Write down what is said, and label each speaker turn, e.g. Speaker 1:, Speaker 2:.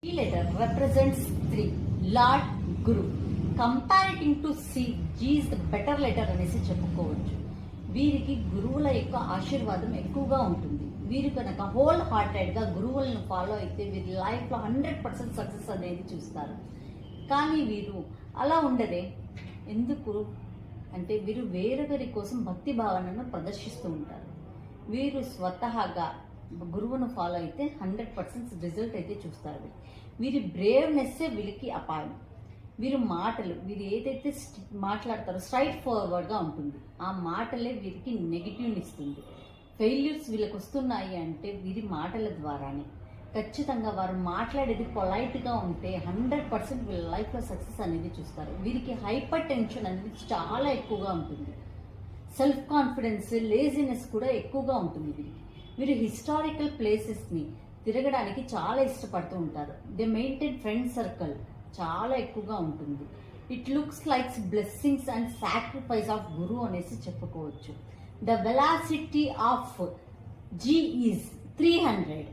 Speaker 1: G letter represents 3. Lord Guru. Comparing to C, G is the better letter అనేసి చెప్పుకోవచ్చు. వీరికి గురువుల యొక్క ఆశీర్వాదం ఎక్కువగా ఉంటుంది. వీరు కనుక హోల్ హార్టెడ్గా గురువులను ఫాలో అయితే వీరి లైఫ్లో 100% సక్సెస్ అనేది చూస్తారు. కానీ వీరు అలా ఉండదే. ఎందుకు అంటే వీరు వేరొకరి కోసం భక్తి భావనను ప్రదర్శిస్తూ ఉంటారు. వీరు స్వతహాగా గురువును ఫాలో అయితే 100% రిజల్ట్ అయితే చూస్తారు. వీరి బ్రేవ్నెస్సే వీరికి అపాయం. వీరు వీరు ఏదైతే మాట్లాడతారో స్ట్రైట్ ఫార్వర్డ్గా ఉంటుంది. ఆ మాటలే వీరికి నెగిటివ్ని ఇస్తుంది. ఫెయిల్యూర్స్ వీళ్ళకి వస్తున్నాయి అంటే వీరి మాటల ద్వారానే. ఖచ్చితంగా వారు మాట్లాడేది పొలైట్గా ఉంటే 100% వీళ్ళ లైఫ్లో సక్సెస్ అనేది చూస్తారు. వీరికి హైపర్ టెన్షన్ అనేది చాలా ఎక్కువగా ఉంటుంది. సెల్ఫ్ కాన్ఫిడెన్స్, లేజినెస్ కూడా ఎక్కువగా ఉంటుంది వీరికి. వీరు హిస్టారికల్ ప్లేసెస్ని తిరగడానికి చాలా ఇష్టపడుతూ ఉంటారు. దే మెయింటైన్ ఫ్రెండ్ సర్కిల్ చాలా ఎక్కువగా ఉంటుంది. It looks likes blessings and sacrifice of guru అనేసి చెప్పుకోవచ్చు. The velocity of G is 300.